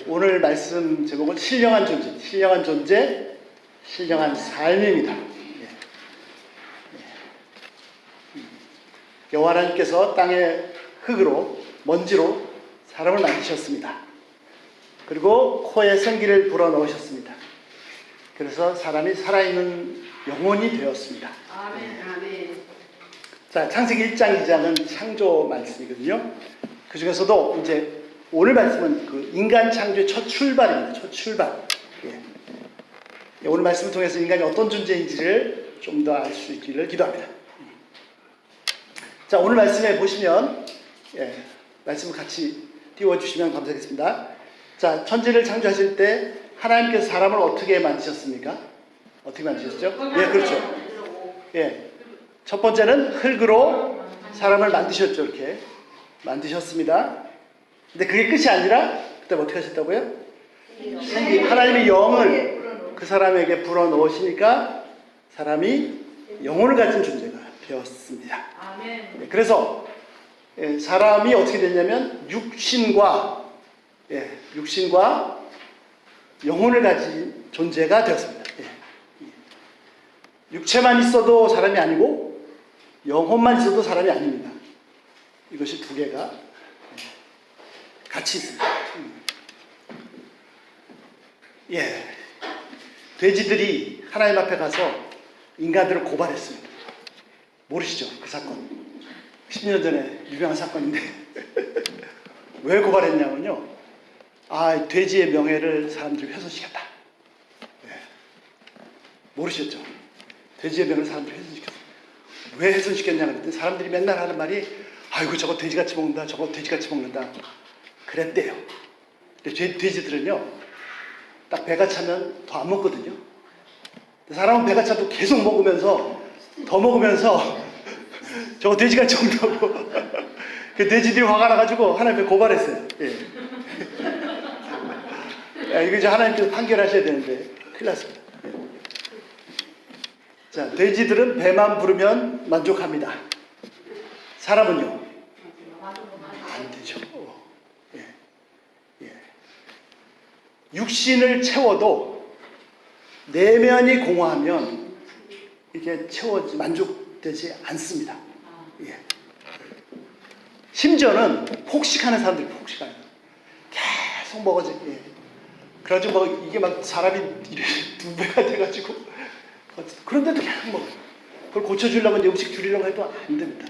오늘 말씀 제목은 신령한 존재, 신령한 존재, 신령한 삶입니다. 여호와 하나님께서 땅의 흙으로, 먼지로 사람을 만드셨습니다. 그리고 코에 생기를 불어넣으셨습니다. 그래서 사람이 살아있는 영혼이 되었습니다. 아멘. 아멘. 자, 창세기 1장, 2장은 창조 말씀이거든요. 그 중에서도 이제 오늘 말씀은 그 인간 창조의 첫 출발입니다. 첫 출발. 오늘 말씀을 통해서 인간이 어떤 존재인지를 좀 더 알 수 있기를 기도합니다. 자, 오늘 말씀에 보시면 말씀을 같이 띄워주시면 감사하겠습니다. 자, 천지를 창조하실 때 하나님께서 사람을 어떻게 만드셨습니까? 어떻게 만드셨죠? 예, 그렇죠. 예, 첫 번째는 흙으로 사람을 만드셨죠. 이렇게 만드셨습니다. 근데 그게 끝이 아니라 그때 어떻게 하셨다고요? 하나님의 영을 그 사람에게 불어넣으시니까 사람이 영혼을 가진 존재가 되었습니다. 아멘. 그래서 사람이 어떻게 됐냐면 육신과 영혼을 가진 존재가 되었습니다. 육체만 있어도 사람이 아니고 영혼만 있어도 사람이 아닙니다. 이것이 두 개가 같이 있습니다. 돼지들이 하나님 앞에 가서 인간들을 고발했습니다. 모르시죠? 그 사건. 10년 전에 유명한 사건인데 왜 고발했냐면요. 돼지의 명예를 사람들이 훼손시켰다. 모르셨죠? 돼지의 명예를 사람들이 훼손시켰다. 왜 훼손시켰냐 그랬더니 사람들이 맨날 하는 말이 아이고 저거 돼지같이 먹는다. 저거 돼지같이 먹는다. 그랬대요. 근데 돼지들은요. 딱 배가 차면 더 안 먹거든요. 사람은 배가 차도 계속 먹으면서 더 먹으면서 저거 돼지같이 먹는다고 그 돼지들이 화가 나가지고 하나님께 고발했어요. 이거 이제 하나님께서 판결하셔야 되는데 큰일 났습니다. 자, 돼지들은 배만 부르면 만족합니다. 사람은요? 안 되죠. 육신을 채워도 내면이 공허하면 이게 만족되지 않습니다. 심지어는 폭식하는 사람들이 폭식하는 계속 먹어지. 그래가지고 이게 막 사람이 두 배가 돼가지고 그런데도 계속 먹어요. 그걸 고쳐주려고 이제 음식 줄이려고 해도 안 됩니다.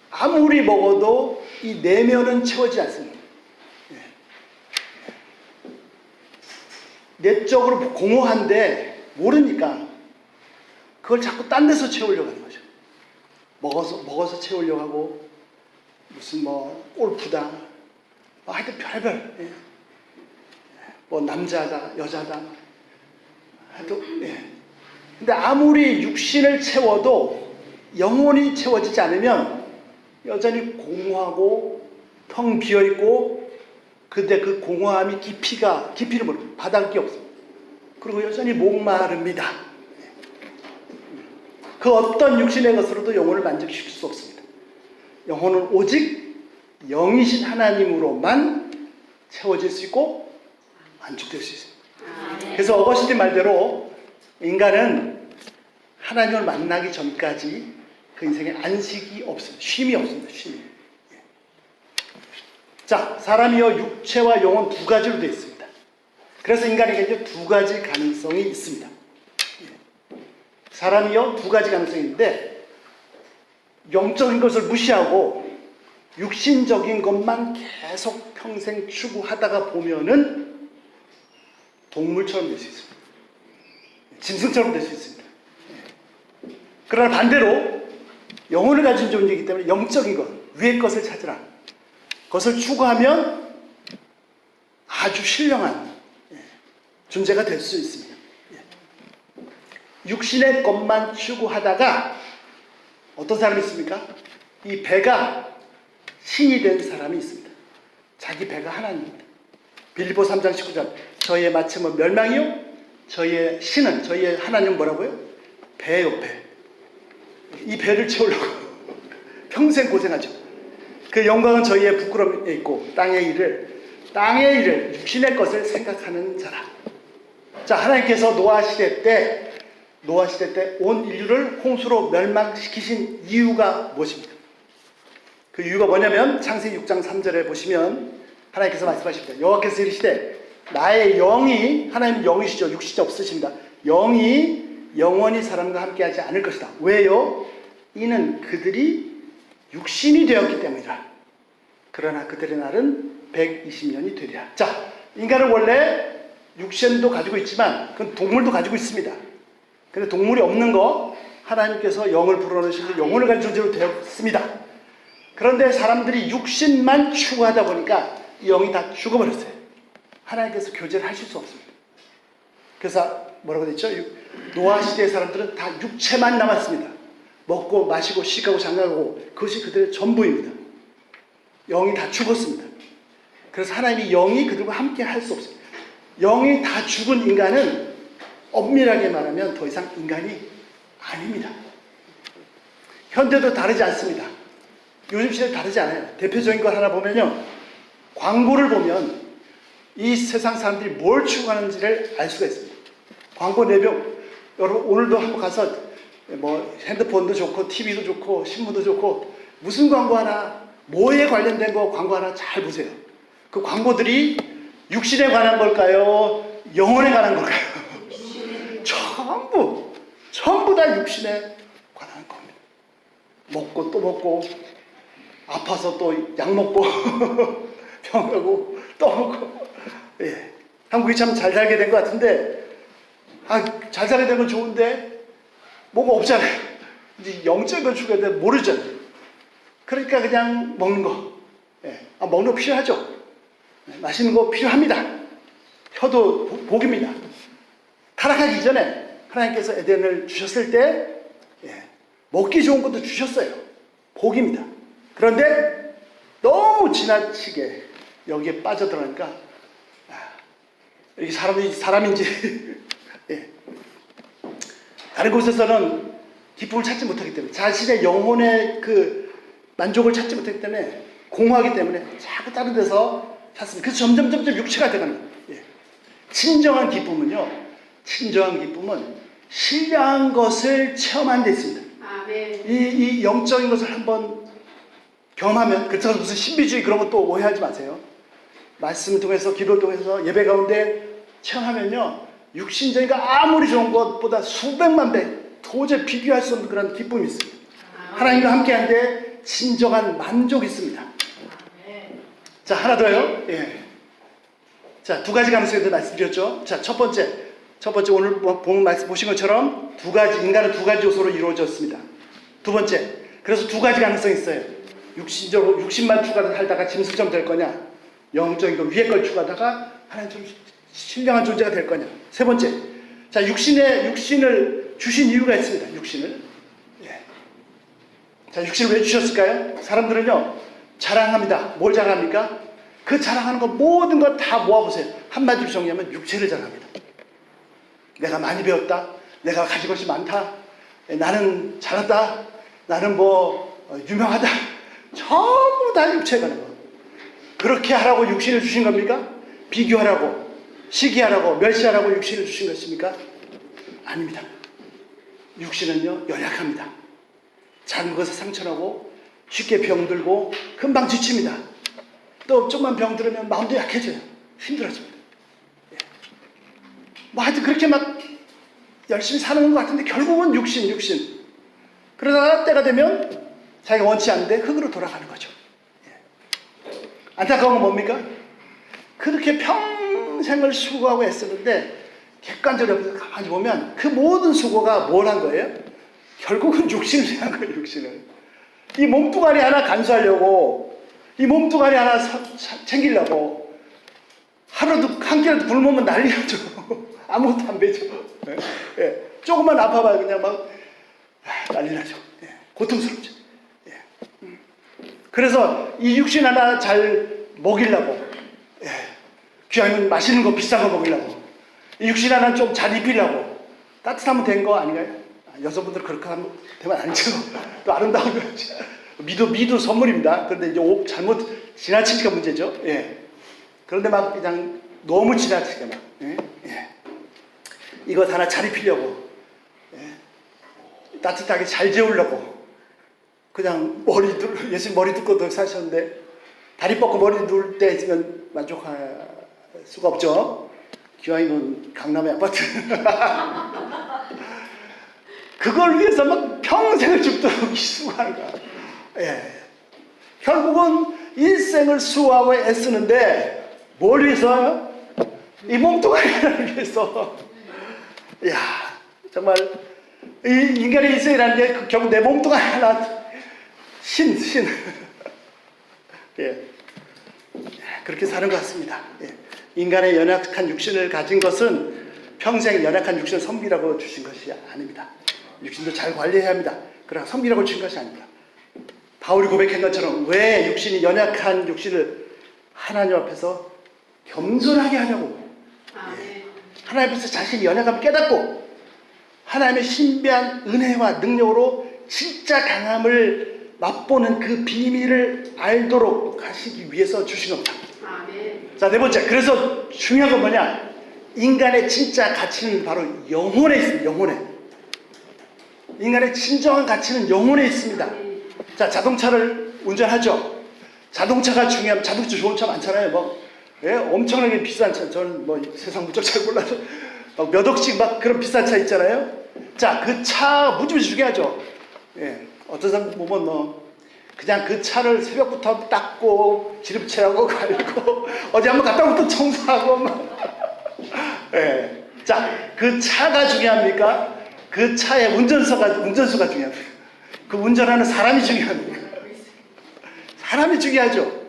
아무리 먹어도 이 내면은 채워지지 않습니다. 내적으로 공허한데 모르니까 그걸 자꾸 딴 데서 채우려고 하는 거죠. 먹어서 채우려고 하고 무슨 골프다 하여튼 별별 남자다 여자다 하여튼 근데 아무리 육신을 채워도 영혼이 채워지지 않으면 여전히 공허하고 텅 비어있고 근데 그 공허함이 깊이를 모르고 바닥이 없어요. 그리고 여전히 목마릅니다. 그 어떤 육신의 것으로도 영혼을 만족시킬 수 없습니다. 영혼은 오직 영이신 하나님으로만 채워질 수 있고 만족될 수 있습니다. 그래서 어거스틴 말대로 인간은 하나님을 만나기 전까지 그 인생에 안식이 없습니다. 쉼이 없습니다. 쉼이. 자, 사람이요 육체와 영혼 두 가지로 되어 있습니다. 그래서 인간에게 두 가지 가능성이 있습니다. 사람이요 두 가지 가능성이 있는데 영적인 것을 무시하고 육신적인 것만 계속 평생 추구하다가 보면은 동물처럼 될 수 있습니다. 짐승처럼 될 수 있습니다. 그러나 반대로 영혼을 가진 존재이기 때문에 영적인 것, 위의 것을 찾으라. 그것을 추구하면 아주 신령한 존재가 될 수 있습니다. 육신의 것만 추구하다가 어떤 사람이 있습니까? 이 배가 신이 된 사람이 있습니다. 자기 배가 하나님입니다. 빌립보 3장 19절 저희의 마침은 멸망이요 저희의 신은 저희의 하나님은 뭐라고요? 배요 배. 이 배를 채우려고 평생 고생하죠. 그 영광은 저희의 부끄러움에 있고 땅의 일을 육신의 것을 생각하는 자라. 자, 하나님께서 노아 시대 때 온 인류를 홍수로 멸망시키신 이유가 무엇입니까? 그 이유가 뭐냐면 창세기 6장 3절에 보시면 하나님께서 말씀하십니다. 여호와께서 이르시되 나의 영이, 하나님은 영이시죠. 육신이 없으십니다. 영이 영원히 사람과 함께하지 않을 것이다. 왜요? 이는 그들이 육신이 되었기 때문이라. 그러나 그들의 날은 120년이 되리라. 자, 인간은 원래 육신도 가지고 있지만 그건 동물도 가지고 있습니다. 근데 동물이 없는 거 하나님께서 영을 불어넣으셔서 영혼을 가진 존재로 되었습니다. 그런데 사람들이 육신만 추구하다 보니까 이 영이 다 죽어버렸어요. 하나님께서 교제를 하실 수 없습니다. 그래서 뭐라고 됐죠? 노아 시대의 사람들은 다 육체만 남았습니다. 먹고 마시고 시가고 장가가고 그것이 그들의 전부입니다. 영이 다 죽었습니다. 그래서 하나님이 영이 그들과 함께 할 수 없습니다. 영이 다 죽은 인간은 엄밀하게 말하면 더 이상 인간이 아닙니다. 현대도 다르지 않습니다. 요즘 시대 다르지 않아요. 대표적인 걸 하나 보면요. 광고를 보면 이 세상 사람들이 뭘 추구하는지를 알 수가 있습니다. 광고 내용, 여러분 오늘도 한번 가서 뭐 핸드폰도 좋고 TV도 좋고 신문도 좋고 무슨 광고 하나, 뭐에 관련된 거 광고 하나 잘 보세요. 그 광고들이 육신에 관한 걸까요? 영혼에 관한 걸까요? 전부 다 육신에 관한 겁니다. 먹고 또 먹고 아파서 또 약 먹고 병하고 또 먹고. 예. 한국이 참 잘 살게 된 것 같은데, 잘 살게 된 건 좋은데 뭐가 없잖아요. 이제 영적인 걸 추구해야 돼 모르잖아요. 그러니까 그냥 먹는 거. 예. 먹는 거 필요하죠. 맛있는 거 필요합니다. 혀도 복입니다. 타락하기 이전에 하나님께서 에덴을 주셨을 때 먹기 좋은 것도 주셨어요. 복입니다. 그런데 너무 지나치게 여기에 빠져들어가니까 이게 사람인지 예. 다른 곳에서는 기쁨을 찾지 못하기 때문에 자신의 영혼의 그 만족을 찾지 못하기 때문에 공허하기 때문에 자꾸 다른 데서 찾습니다. 그래서 점점 육체가 되가는 거예요. 예. 진정한 기쁨은 신령한 것을 체험하는 데 있습니다. 아멘. 이 영적인 것을 한번 경험하면, 그렇다고 무슨 신비주의 그런 것도 오해하지 마세요. 말씀을 통해서, 기도를 통해서, 예배 가운데 체험하면요, 육신적인 거 아무리 좋은 것보다 수백만 배 도저히 비교할 수 없는 그런 기쁨이 있습니다. 하나님과 함께하는데 진정한 만족이 있습니다. 자, 하나 더요. 예. 자, 두 가지 가능성에 대해 말씀드렸죠. 자, 첫 번째 오늘 본 말씀 보신 것처럼 인간은 두 가지 요소로 이루어졌습니다. 두 번째, 그래서 두 가지 가능성이 있어요. 육신만 추구하다 살다가 짐승처럼 될 거냐, 영적인 거 위에 걸 추구하다가 하나님처럼 신령한 존재가 될 거냐. 세 번째, 자, 육신을 주신 이유가 있습니다. 육신을. 예. 자, 육신을 왜 주셨을까요? 사람들은요, 자랑합니다. 뭘 자랑합니까? 그 자랑하는 거 모든 거 다 모아보세요. 한마디로 정리하면 육체를 자랑합니다. 내가 많이 배웠다. 내가 가진 것이 많다. 나는 잘났다. 나는 유명하다. 전부 다 육체에 관한 거. 그렇게 하라고 육신을 주신 겁니까? 비교하라고, 시기하라고, 멸시하라고 육신을 주신 것입니까? 아닙니다. 육신은요, 연약합니다. 작은 것에 상처나고 쉽게 병들고 금방 지칩니다. 또 조금만 병들으면 마음도 약해져요. 힘들어집니다. 예. 하여튼 그렇게 막 열심히 사는 것 같은데 결국은 육신. 그러다가 때가 되면 자기가 원치 않는데 흙으로 돌아가는 거죠. 예. 안타까운 건 뭡니까? 그렇게 평생을 수고하고 애쓰는데 객관적으로 가만히 보면 그 모든 수고가 뭘 한 거예요? 결국은 육신을 위한 거예요. 육신을. 이 몸뚱아리 하나 간수하려고, 이 몸뚱아리 하나 챙기려고 하루도 한 끼라도 굶으면 난리나죠. 아무것도 안 되죠. 예. 예. 조금만 아파봐요. 그냥 막 난리나죠. 예. 고통스럽죠. 예. 그래서 이 육신 하나 잘 먹이려고, 예. 귀하면 맛있는 거 비싼 거 먹이려고, 이 육신 하나 좀 잘 입히려고, 따뜻하면 된 거 아닌가요? 여성분들 그렇게 하면 되면 아니죠. 또 아름다우면 미도 선물입니다. 그런데 이제 잘못 지나치니까 문제죠. 예. 그런데 막 그냥 너무 지나치게 막 이것 하나 잘 입히려고 따뜻하게 잘 재우려고 그냥 예수님 머리 뜯고 사셨는데 다리 뻗고 머리 누울 때 있으면 만족할 수가 없죠. 기왕이면 강남의 아파트 그걸 위해서 막 평생을 죽도록 수고하는 거야. 예. 결국은 일생을 수고하고 애쓰는데 뭘 위해서요? 이 몸뚱아리를 위해서. 야, 정말 이 인간의 일생이라는 게 결국 내 몸뚱아리 하나 신. 예. 그렇게 사는 것 같습니다. 예. 인간의 연약한 육신을 가진 것은 평생 연약한 육신을 섬기라고 주신 것이 아닙니다. 육신도 잘 관리해야 합니다. 그러나 섬기라고 주신 것이 아닙니다. 바울이 고백한 것처럼 왜 연약한 육신을 하나님 앞에서 겸손하게 하냐고. 예. 하나님 앞에서 자신이 연약함을 깨닫고 하나님의 신비한 은혜와 능력으로 진짜 강함을 맛보는 그 비밀을 알도록 하시기 위해서 주신 겁니다. 자, 네 번째. 그래서 중요한 건 뭐냐? 인간의 진짜 가치는 바로 영혼에 있습니다. 영혼에. 인간의 진정한 가치는 영혼에 있습니다. 자, 자동차를 운전하죠. 자동차가 중요하면 자동차 좋은 차 많잖아요. 엄청나게 비싼 차. 저는 세상 무척 잘 몰라서 몇 억씩 막 그런 비싼 차 있잖아요. 자, 그 차 무지무지 중요하죠. 예. 어떤 사람 보면 그냥 그 차를 새벽부터 닦고 지름칠하고 갈고 어디 한번 갔다 오면 또 청소하고 예. 자, 그 차가 중요합니까? 그 차의 운전수가 중요합니다. 그 운전하는 사람이 중요합니다. 사람이 중요하죠.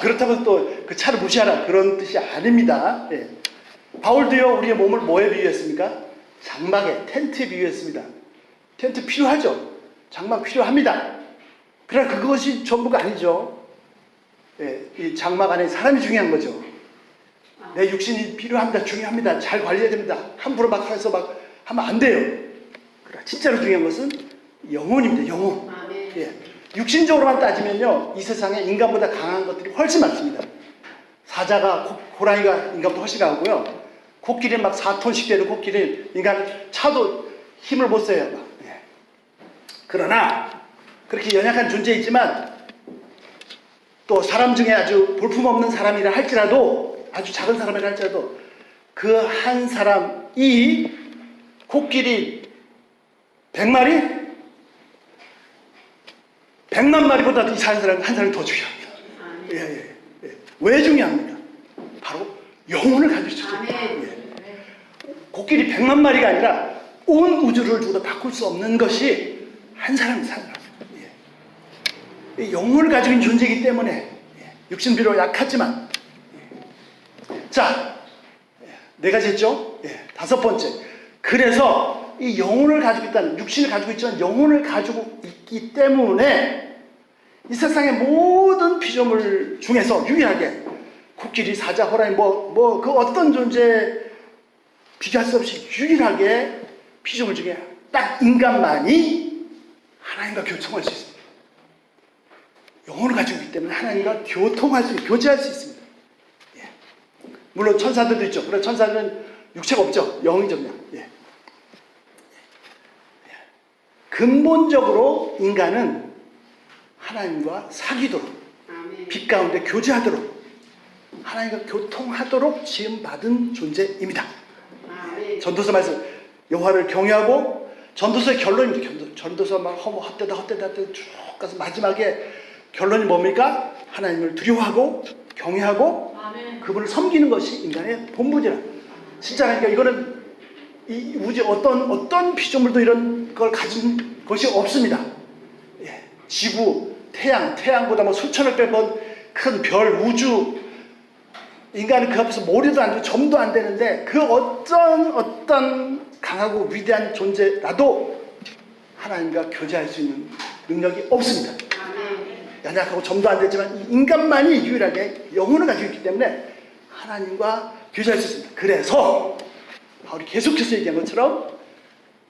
그렇다고 또 그 차를 무시하라 그런 뜻이 아닙니다. 예. 바울도요 우리의 몸을 뭐에 비유했습니까? 장막에 텐트에 비유했습니다. 텐트 필요하죠. 장막 필요합니다. 그러나 그것이 전부가 아니죠. 예. 이 장막 안에 사람이 중요한 거죠. 내 육신이 필요합니다. 중요합니다. 잘 관리해야 됩니다. 함부로 막 해서 막 하면 안 돼요. 그러나 진짜로 중요한 것은 영혼입니다. 영혼. 예. 육신적으로만 따지면요 이 세상에 인간보다 강한 것들이 훨씬 많습니다. 사자가 호랑이가 인간보다 훨씬 강하고요. 코끼리는 막 4톤씩 되는 코끼리 인간 차도 힘을 못 써요. 예. 그러나 그렇게 연약한 존재이지만 또 사람 중에 아주 볼품없는 사람이라 할지라도 아주 작은 사람이라 할지라도 그 한 사람이 코끼리 100마리? 100만 마리보다 이 한 사람이 더 중요합니다. 예. 왜 중요합니까? 바로 영혼을 가지고 있어요. 예. 코끼리 100만 마리가 아니라 온 우주를 두고 바꿀 수 없는 것이 한 사람이 사는 겁니다. 예. 영혼을 가지고 있는 존재이기 때문에 육신 비록 약하지만 자, 네 가지 했죠? 다섯 번째. 그래서 이 영혼을 가지고 있다는 육신을 가지고 있지만 영혼을 가지고 있기 때문에 이 세상의 모든 피조물 중에서 유일하게 코끼리, 사자, 호랑이 그 어떤 존재 비교할 수 없이 유일하게 피조물 중에 딱 인간만이 하나님과 교통할 수 있습니다. 영혼을 가지고 있기 때문에 하나님과 교제할 수 있습니다. 예. 물론 천사들도 있죠. 그러나 천사들은 육체가 없죠. 영이죠 그냥. 예. 근본적으로 인간은 하나님과 사귀도록 빛 가운데 교제하도록 하나님과 교통하도록 지음받은 존재입니다. 전도서 말씀 여호와를 경외하고 전도서의 결론입니다. 전도서 막 헛되다 쭉 가서 마지막에 결론이 뭡니까? 하나님을 두려워하고 경외하고 그분을 섬기는 것이 인간의 본분이라. 진짜 그러니까 이거는 이 우주 어떤 피조물도 이런 걸 가진 것이 없습니다. 예. 지구, 태양보다 수천억 배 큰 별, 우주, 인간은 그 앞에서 모래도 안 되고 점도 안 되는데 그 어떤 강하고 위대한 존재라도 하나님과 교제할 수 있는 능력이 없습니다. 연약하고 점도 안 되지만 이 인간만이 유일하게 영혼을 가지고 있기 때문에 하나님과 교제할 수 있습니다. 그래서 바울이 계속해서 얘기한 것처럼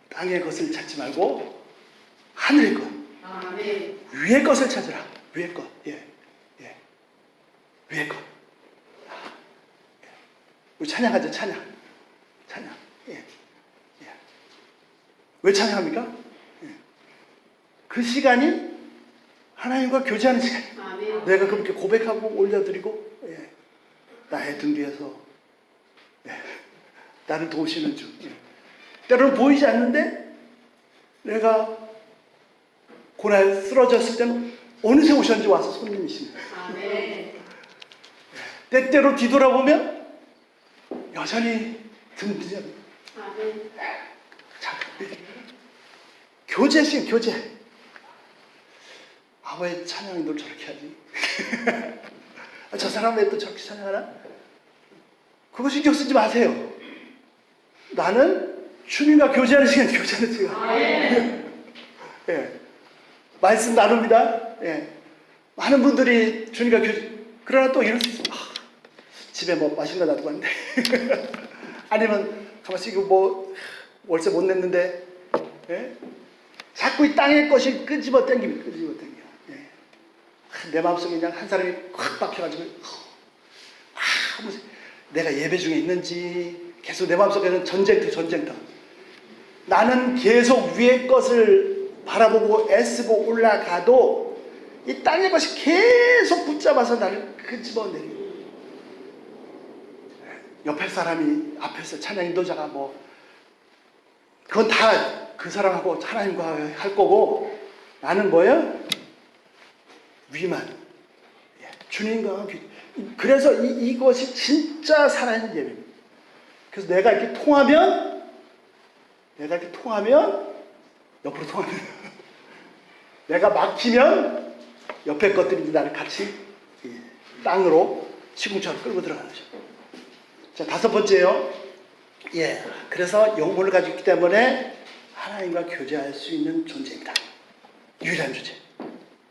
땅의 것을 찾지 말고 하늘의 것, 아멘. 위의 것을 찾으라. 위의 것. 예. 예. 위의 것. 예. 우리 찬양하죠. 찬양. 예. 예. 왜 찬양합니까? 예. 그 시간이 하나님과 교제하는 시간. 아멘. 내가 그렇게 고백하고 올려드리고, 예. 나의 등 뒤에서, 예. 나를 도우시는 주. 예. 때로는 보이지 않는데, 내가 고난에 쓰러졌을 때는 어느새 오셨는지 와서 손님이십니다. 아멘. 때때로 뒤돌아보면, 여전히 등 뒤에, 아멘. 자, 교제식, 교제. 아, 왜 찬양이 널 저렇게 하지? 저 사람 왜 또 저렇게 찬양하나? 그거 신경 쓰지 마세요. 나는 주님과 교제하는 시간, 교제하는 시간. 예. 말씀 나눕니다. 예. 많은 분들이 주님과 교제, 그러나 또 이럴 수 있어요. 아, 집에 뭐 맛있는 거 놔두고 왔는데. 아니면, 가만히 이거 뭐, 월세 못 냈는데, 예? 자꾸 이 땅의 것이 끄집어 당깁니다. 끄집어 당겨. 예. 내 마음속에 그냥 한 사람이 확 박혀가지고, 하면서 내가 예배 중에 있는지, 계속 내 마음속에는 전쟁터. 나는 계속 위의 것을 바라보고 애쓰고 올라가도 이 땅의 것이 계속 붙잡아서 나를 끄집어내리고, 옆에 사람이 앞에서 찬양 인도자가 뭐 그건 다 그 사람하고 하나님과 할 거고, 나는 뭐예요? 위만, 예, 주님과 그래서 이것이 진짜 살아있는 예배입니다. 그래서 내가 이렇게 통하면 옆으로 통하는 내가 막히면 옆에 것들이 나를 같이 땅으로 시궁처럼 끌고 들어가는 거죠. 자, 다섯 번째요. 예, 그래서 영혼을 가지고 있기 때문에 하나님과 교제할 수 있는 존재입니다. 유일한 존재.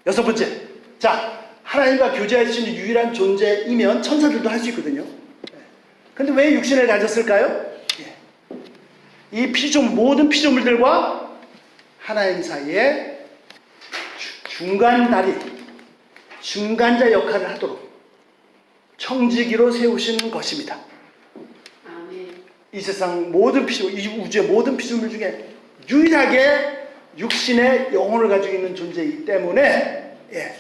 여섯 번째. 자, 하나님과 교제할 수 있는 유일한 존재이면 천사들도 할 수 있거든요. 그런데 왜 육신을 가졌을까요? 예. 이 피조물, 모든 피조물들과 하나님 사이에 중간다리, 중간자 역할을 하도록 청지기로 세우시는 것입니다. 아멘. 이 세상 모든 피조물, 이 우주의 모든 피조물 중에 유일하게 육신의 영혼을 가지고 있는 존재이기 때문에, 예,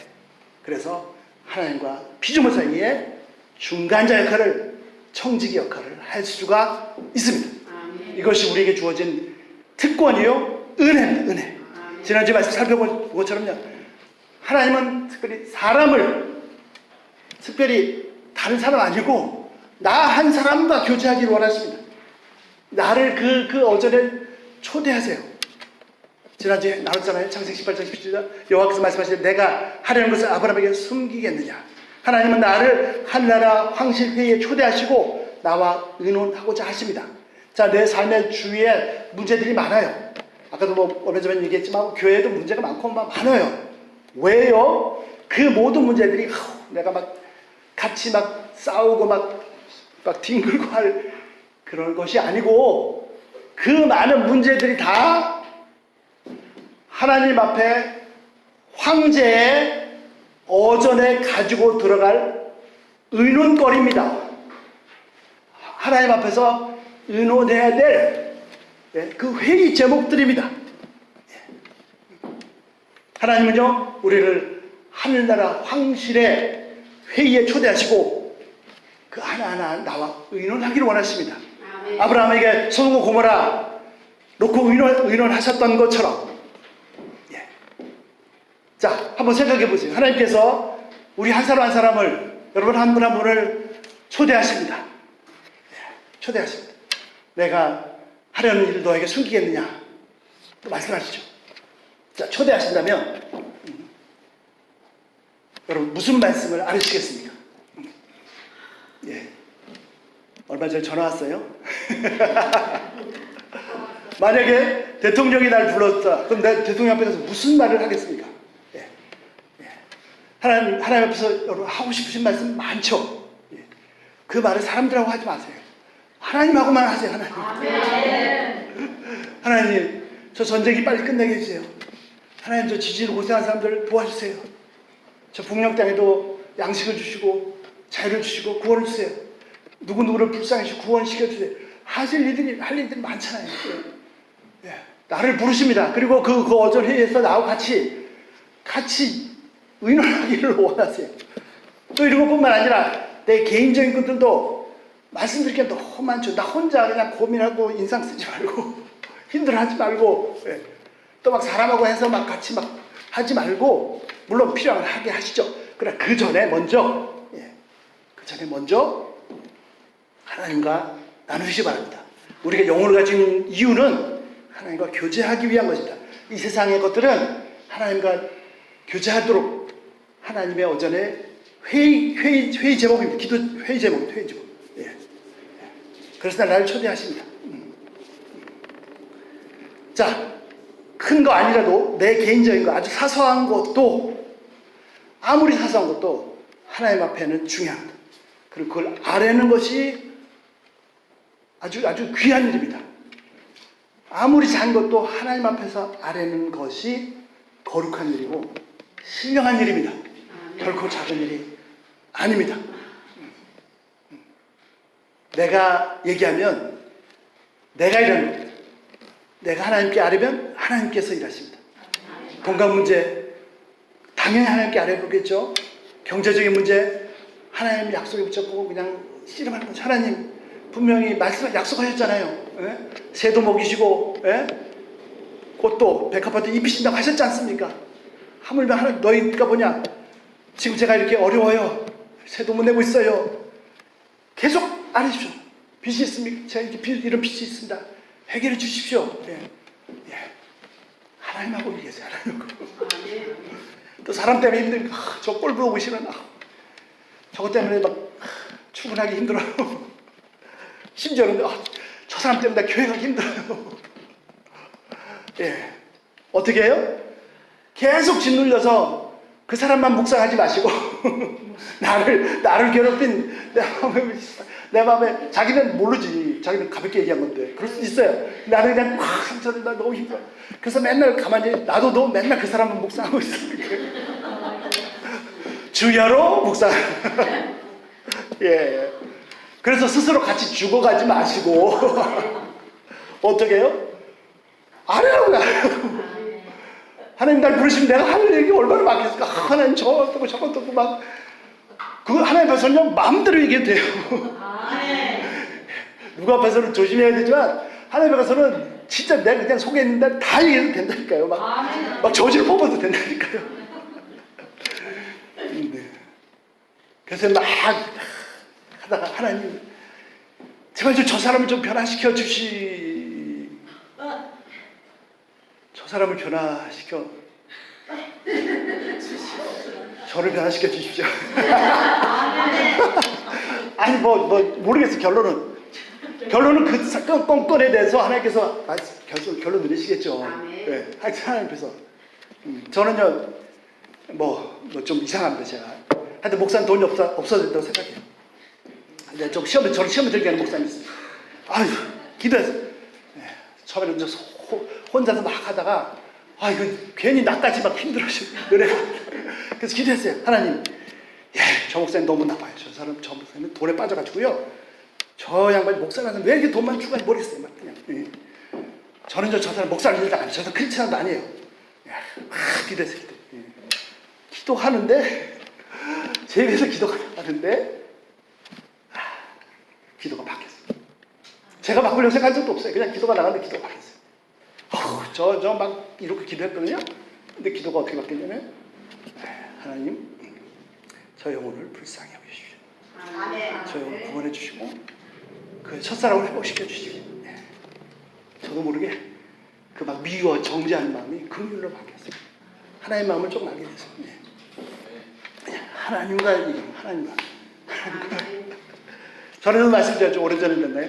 그래서 하나님과 피조물 사이에 중간자 역할을, 청지기 역할을 할 수가 있습니다. 아멘. 이것이 우리에게 주어진 특권이요, 은혜입니다. 은혜. 아멘. 지난주에 말씀 살펴본 것처럼요, 하나님은 특별히 사람을, 특별히 다른 사람 아니고 나 한 사람과 교제하기를 원하십니다. 나를 그 어전에 초대하세요. 지난주에 나눴잖아요. 창세기 18장 17절 여호와께서 말씀하시되 내가 하려는 것을 아브라함에게 숨기겠느냐. 하나님은 나를 하늘나라 황실회의에 초대하시고 나와 의논하고자 하십니다. 자, 내 삶의 주위에 문제들이 많아요. 아까도 뭐 얼마 전에 얘기했지만 교회에도 문제가 많고 많아요. 왜요? 그 모든 문제들이 내가 막 같이 막 싸우고 막 뒹굴고 할 그런 것이 아니고, 그 많은 문제들이 다 하나님 앞에 황제의 어전에 가지고 들어갈 의논거리입니다. 하나님 앞에서 의논해야 될 그 회의 제목들입니다. 하나님은요, 우리를 하늘나라 황실의 회의에 초대하시고 그 하나하나 나와 의논하기를 원하십니다. 아멘. 아브라함에게 소돔과 고모라 놓고 의논하셨던 것처럼. 예. 자, 한번 생각해 보세요. 하나님께서 우리 한 사람 한 사람을, 여러분 한 분 한 분을 초대하십니다. 예. 초대하십니다. 내가 하려는 일을 너에게 숨기겠느냐? 또 말씀하시죠. 자, 초대하신다면 여러분 무슨 말씀을 알으시겠습니까? 예. 얼마 전에 전화 왔어요. 만약에 대통령이 날 불렀다. 그럼 내가 대통령 앞에 가서 무슨 말을 하겠습니까? 예. 예. 하나님 앞에서 여러분 하고 싶으신 말씀 많죠. 예. 그 말을 사람들하고 하지 마세요. 하나님하고만 하세요. 하나님. 아멘. 하나님, 저 전쟁이 빨리 끝나게 해주세요. 하나님 저 지진으로 고생한 사람들 도와주세요. 저 북녘 땅에도 양식을 주시고 자유를 주시고 구원을 주세요. 누구누구를 불쌍히 주시고 구원시켜주세요. 할 일들이 많잖아요. 예. 나를 부르십니다. 그리고 그 어전 회의에서 나하고 같이 의논하기를 원하세요. 또 이런 것뿐만 아니라 내 개인적인 것들도 말씀드릴 게 너무 많죠. 나 혼자 그냥 고민하고 인상 쓰지 말고 힘들어하지 말고 또 막 사람하고 해서 막 같이 막 하지 말고 물론 필요하면 하게 하시죠. 그러나 그 전에 먼저 하나님과 나누시기 바랍니다. 우리가 영혼을 가진 이유는 하나님과 교제하기 위한 것입니다. 이 세상의 것들은 하나님과 교제하도록 하나님의 오전에 회의 제목입니다. 기도 회의 제목입니다. 회의 제목. 예. 그래서 나를 초대하십니다. 자, 큰 거 아니라도 내 개인적인 거 아주 사소한 것도 아무리 사소한 것도 하나님 앞에는 중요합니다. 그리고 그걸 아뢰는 것이 아주 귀한 일입니다. 아무리 작은 것도 하나님 앞에서 아뢰는 것이 거룩한 일이고 신령한 일입니다. 결코 작은 일이 아닙니다. 내가 얘기하면 내가 일하는 겁니다. 내가 하나님께 아뢰면 하나님께서 일하십니다. 건강 문제 당연히 하나님께 아뢰보겠죠. 경제적인 문제 하나님 약속에 붙잡고 그냥 씨름하는 거죠. 하나님 분명히 약속하셨잖아요. 예? 새도 먹이시고 꽃도 백합화도 입히신다고 하셨지 않습니까? 하물며 하나님 너희가 뭐냐 지금 제가 이렇게 어려워요. 새도 못 내고 있어요. 계속 아뢰십시오. 빚이 있습니까? 제가 이런 빚이 있습니다. 해결해 주십시오. 하나님하고 얘기하세요. 하나님하고. 또 사람 때문에 힘든 저 꼴 보고 싫은 저것 때문에 막 출근하기 힘들어요. 심지어는 저 사람 때문에 교회 가기 힘들어요. 어떻게 해요? 계속 짓눌려서 그 사람만 묵상하지 마시고 나를 괴롭힌 내 마음에 자기는 모르지. 자기는 가볍게 얘기한 건데 그럴 수 있어요. 나는 그냥 막 상처를 나 너무 힘들어. 그래서 맨날 가만히 나도 너 맨날 그 사람만 묵상하고 있어. 주야로 묵상. 그래서 스스로 같이 죽어가지 마시고 어떻게 해요? 아뢰라고요. 하나님 날 부르시면 내가 하늘 얘기 얼마나 많겠을까? 하나님 저것도 저것도 막 그거 하나님 앞에서는 마음대로 얘기해도 돼요. 누구 앞에서는 조심해야 되지만 하나님 앞에서는 진짜 내가 그냥 속에 있는데 다 얘기해도 된다니까요. 막 저지를 뽑아도 된다니까요. 그래서 막 하다가 하나님 제발 저 사람을 좀 변화시켜 저 사람을 변화시켜 저를 변화시켜 주십시오. 아니 모르겠어. 결론은 그 건건에 대해서 하나님께서 결론 내리시겠죠. 하나님께서 저는요 좀 이상합니다. 제가 하여튼 목사는 돈이 없어야 된다고 생각해요. 근데 좀 저를 시험에 들게 하는 목사님이 있어요. 아유 기도해서 처음에는 혼자서 막 하다가 이거 괜히 나까지 막 힘들어져. 그래서 기도했어요. 하나님, 저 목사님 너무 나빠요. 저 목사님은 돈에 빠져가지고요. 저 양반이 목사라는 왜 이렇게 돈만 추가해 모르겠어요. 막 그냥. 저는 저 사람 목사를 일도 안 해요. 저도 크리스찬도 아니에요. 막 기도했어요. 기도하는데 제 입에서 기도가 나는데 기도가 바뀌었어요. 제가 바꾸려고 생각한 적도 없어요. 그냥 기도가 나가는데 기도가 바뀌었어요. 저 막 이렇게 기도했거든요. 근데 기도가 어떻게 바뀌냐면 하나님 저 영혼을 불쌍히 여기십시오. 저 영혼을 구원해 주시고 그 첫사랑을 회복시켜 주시고 저도 모르게 그 막 미워 정죄하는 마음이 긍휼로 바뀌었어요. 하나님 마음을 조금 알게 됐어요. 하나님과 저는 말씀드렸죠. 오래전에 됐나요?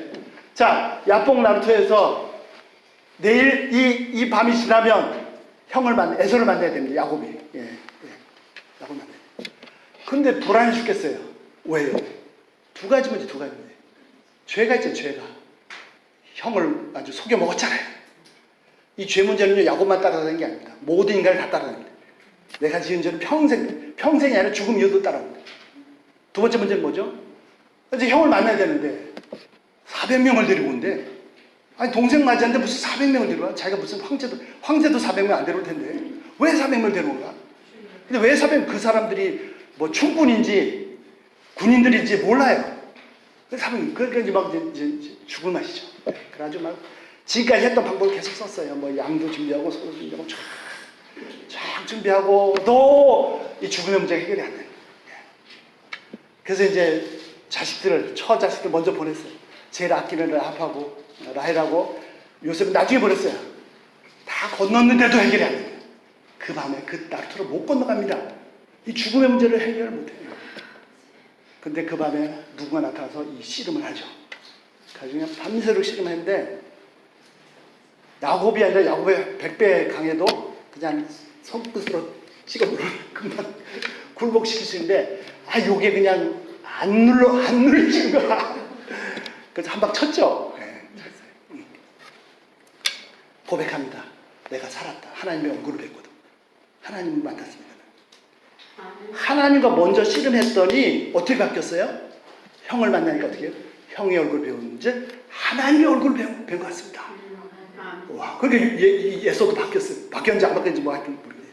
자, 야뽕 나루토에서 내일 이 밤이 지나면 에서를 만나야 됩니다. 야곱이. 야곱 만나야 돼요. 근데 불안해 죽겠어요. 왜요? 두 가지 문제. 죄가 있잖아요. 죄가. 형을 아주 속여 먹었잖아요. 이 죄 문제는요, 야곱만 따라가는 게 아닙니다. 모든 인간을 다 따라갑니다. 내가 지은 죄는 평생이 아니라 죽음 이후도 따라갑니다. 두 번째 문제는 뭐죠? 이제 형을 만나야 되는데 400명을 데리고 온대. 아니 동생 맞이하는데 무슨 400명을 데려와? 자기가 무슨 황제도 400명 안 데려올 텐데 왜 400명을 데려온가? 근데 왜 400명? 그 사람들이 뭐 충군인지 군인들인지 몰라요. 그래서 400명 그러니까 이제 막 이제 죽을 맛이죠. 그래가지고 막 지금까지 했던 방법을 계속 썼어요. 뭐 양도 준비하고 소도 준비하고 쫙 준비하고 또 이 죽음의 문제가 해결이 안 돼요. 그래서 이제 처자식들 먼저 보냈어요. 제일 아끼는 라합하고 라헬하고 요셉은 나중에 보냈어요. 다 건넜는데도 해결이 안 돼요. 그 밤에 그 나루토를 못 건너갑니다. 이 죽음의 문제를 해결을 못해요. 근데 그 밤에 누군가 나타나서 이 씨름을 하죠. 그냥 밤새도록 씨름했는데 야곱이 아니라 야곱의 100배 강해도 그냥 손끝으로 찍어 금방 굴복시킬 수 있는데 요게 그냥 안 눌리는 거야. 그래서 한 방 쳤죠. 네, 쳤어요. 고백합니다. 내가 살았다. 하나님의 얼굴을 뵙거든. 하나님을 만났습니다. 하나님과 먼저 씨름했더니 어떻게 바뀌었어요? 형을 만나니까 어떻게 해요? 형의 얼굴을 배우는지 하나님의 얼굴을 배운 것 같습니다. 와, 그러니까 예서도 바뀌었어요. 바뀌었는지 안 바뀌었는지 뭐 하여튼 모르겠어요.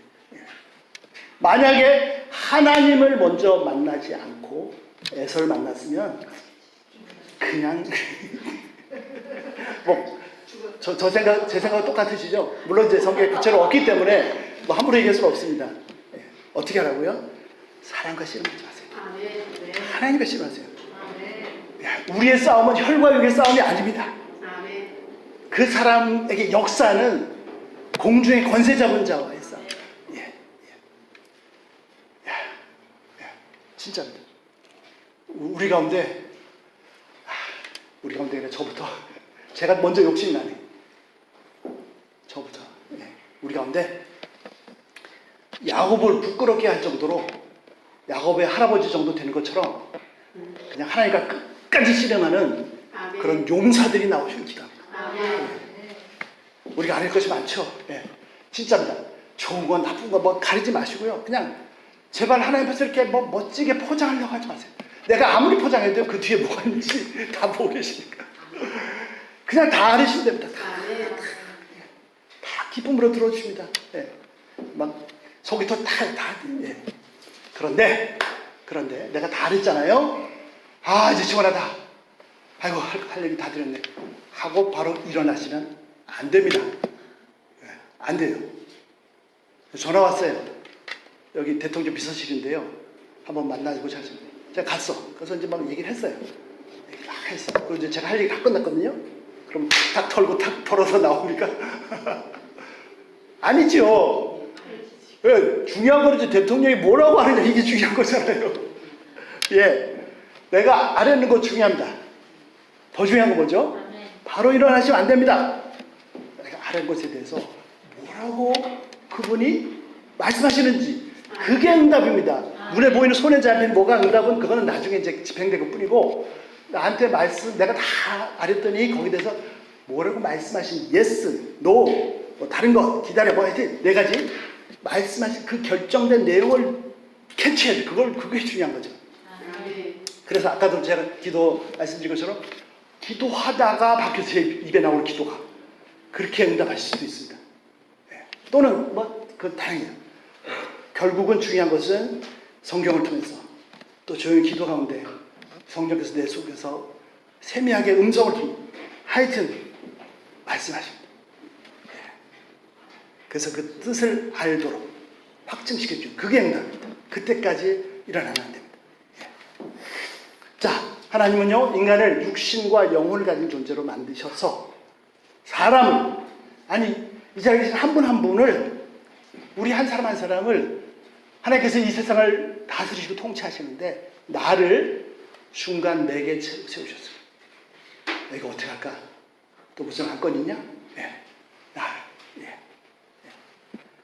만약에 하나님을 먼저 만나지 않고 에서를 만났으면 그냥 뭐 제 생각은 똑같으시죠? 물론 제 성경에 구체로 없기 때문에 뭐 함부로 얘기할 수는 없습니다. 어떻게 하라고요? 사랑과 씨름하지 마세요. 하나님과 씨름하세요. 우리의 싸움은 혈과 육의 싸움이 아닙니다. 그 사람에게 역사는 공중의 권세 잡은 자와의 싸움. 진짜입니다. 우리 가운데 그냥 저부터 제가 먼저 욕심이 나네. 저부터 우리 가운데 야곱을 부끄럽게 할 정도로 야곱의 할아버지 정도 되는 것처럼 그냥 하나님과 끝까지 실행하는 그런 용사들이 나오시는 기도합니다. 우리가 안 할 것이 많죠. 진짜입니다. 좋은 건 나쁜 건 뭐 가리지 마시고요. 그냥 제발 하나님 앞에서 이렇게 뭐 멋지게 포장하려고 하지 마세요. 내가 아무리 포장해도 그 뒤에 뭐가 있는지 다 보고 계시니까. 그냥 다 알으시면 됩니다. 다 기쁨으로 들어주십니다. 막 속이 다. 그런데 내가 다 알았잖아요. 이제 시원하다. 아이고 할 얘기 다 드렸네. 하고 바로 일어나시면 안 됩니다. 안 돼요. 전화 왔어요. 여기 대통령 비서실인데요. 한번 만나보자 하셨는데 제가 갔어. 그래서 이제 막 얘기를 했어요. 막 했어. 그리고 이제 제가 할 얘기 다 끝났거든요. 그럼 탁 털고 탁 털어서 나옵니까? 아니죠. 왜? 중요한 거는 이제 대통령이 뭐라고 하느냐 이게 중요한 거잖아요. 내가 알아는 거 중요합니다. 더 중요한 거 뭐죠? 바로 일어나시면 안 됩니다. 내가 아는 것에 대해서 뭐라고 그분이 말씀하시는지 그게 응답입니다. 눈에 보이는 손에 잡힌 뭐가 응답은 그거는 나중에 이제 집행될 뿐이고 나한테 내가 다 알았더니 거기에 대해서 뭐라고 말씀하신 yes, no, 뭐 다른 거 기다려 뭐 하여튼 네 가지 말씀하신 그 결정된 내용을 캐치해야 돼. 그게 중요한 거죠. 그래서 아까도 제가 기도 말씀드린 것처럼 기도하다가 바뀌어서 제 입에 나올 기도가 그렇게 응답하실 수도 있습니다. 또는 그 다행이에요. 결국은 중요한 것은 성경을 통해서 또 조용히 기도 가운데 성령께서 내 속에서 세미하게 음성을 줍니다. 하여튼 말씀하십니다. 그래서 그 뜻을 알도록 확증시켜주는 그게 응답입니다. 그때까지 일어나면 안 됩니다. 자, 하나님은요 인간을 육신과 영혼을 가진 존재로 만드셔서 사람을 이 자리에 계신 한 분 한 분을 우리 한 사람 한 사람을 하나님께서 이 세상을 다스리시고 통치하시는데 나를 중간 매개 세우셨어요. 이거 어떻게 할까? 또 무슨 한 건 있냐?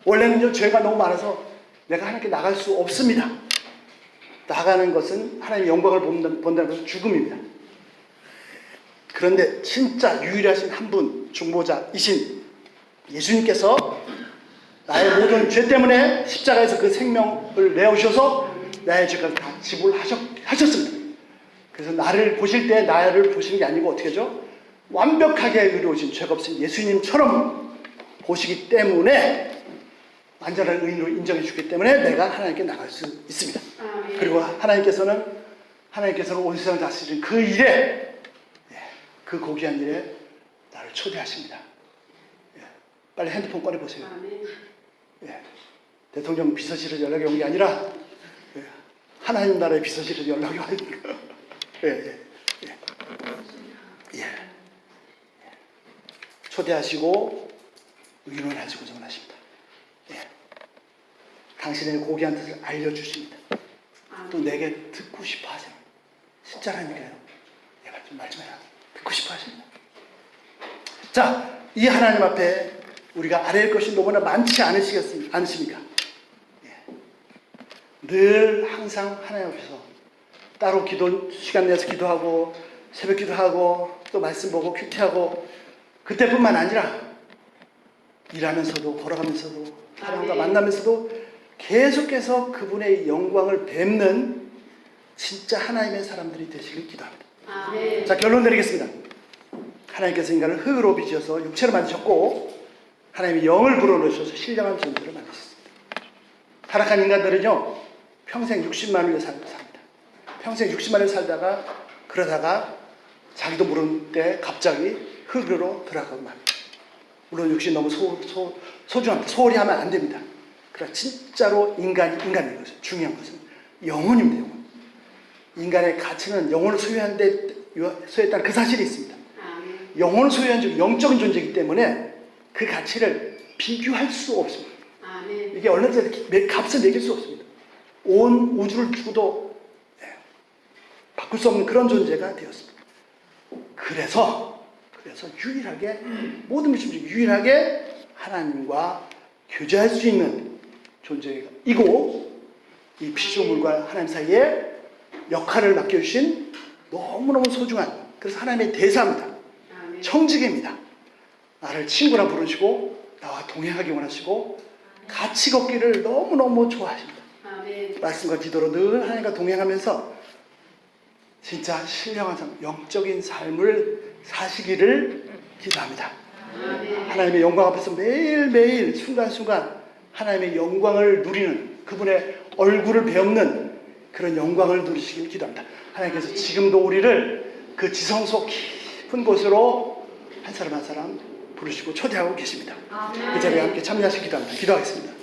원래는요 죄가 너무 많아서 내가 하나님께 나갈 수 없습니다. 나가는 것은 하나님의 영광을 본다는 것은 죽음입니다. 그런데 진짜 유일하신 한 분 중보자이신 예수님께서 나의 모든 죄 때문에 십자가에서 그 생명을 내어주셔서 나의 죄를 다 지불하셨습니다. 그래서 나를 보실 때 나를 보시는 게 아니고 어떻게 하죠? 완벽하게 의로우신 죄가 없으신 예수님처럼 보시기 때문에 완전한 의인으로 인정해 주기 때문에 내가 하나님께 나갈 수 있습니다. 아멘. 그리고 하나님께서는 온 세상을 다스리는 그 일에, 그 고귀한 일에 나를 초대하십니다. 빨리 핸드폰 꺼내보세요. 아멘. 대통령 비서실에 연락이 온 게 아니라 하나님 나라의 비서실에 연락이 와니까. 초대하시고 의논하시고 전하십니다. 당신의 고귀한 뜻을 알려주십니다. 또 내게 듣고 싶어 하세요. 진짜라니까요. 말 좀 해라. 듣고 싶어 하십니다. 자, 이 하나님 앞에 우리가 알아야 할 것이 너무나 많지 않으십니까? 늘 항상 하나님 앞에서 따로 기도 시간 내서 기도하고 새벽 기도하고 또 말씀 보고 큐티하고 그때뿐만 아니라 일하면서도 걸어가면서도 사람과 만나면서도 계속해서 그분의 영광을 뵙는 진짜 하나님의 사람들이 되시길 기도합니다. 아멘. 자, 결론 내리겠습니다. 하나님께서 인간을 흙으로 빚어서 육체로 만드셨고 하나님이 영을 불어넣으셔서 신령한 존재를 만드셨습니다. 타락한 인간들은요 평생 60만을 삽니다. 평생 60만을 살다가 그러다가 자기도 모르는 때 갑자기 흙으로 들어가고 맙니다. 물론 육신이 너무 소중합니다. 소홀히 하면 안 됩니다. 그러나 진짜로 인간인 것은 중요한 것은 영혼입니다. 영혼. 인간의 가치는 영혼을 소유했다는 그 사실이 있습니다. 아멘. 영혼을 소유한 즉 영적인 존재이기 때문에 그 가치를 비교할 수 없습니다. 아멘. 이게 얼마짜리 값을 매길 수 없습니다. 온 우주를 주고도 바꿀 수 없는 그런 존재가 되었습니다. 그래서 유일하게 모든 것이 유일하게 하나님과 교제할 수 있는 존재이고 이 피조물과 하나님 사이에 역할을 맡겨주신 너무너무 소중한 그래서 하나님의 대사입니다. 아멘. 청지기입니다. 나를 친구라 부르시고 나와 동행하기 원하시고 같이 걷기를 너무너무 좋아하십니다. 아멘. 말씀과 기도로 늘 하나님과 동행하면서 진짜 신령한 삶, 영적인 삶을 사시기를 기도합니다. 아멘. 하나님의 영광 앞에서 매일매일 순간순간 하나님의 영광을 누리는 그분의 얼굴을 배우는 그런 영광을 누리시길 기도합니다. 하나님께서 지금도 우리를 그 지성소 깊은 곳으로 한 사람 한 사람 부르시고 초대하고 계십니다. 그 자리에 함께 참여하시기 기도합니다. 기도하겠습니다.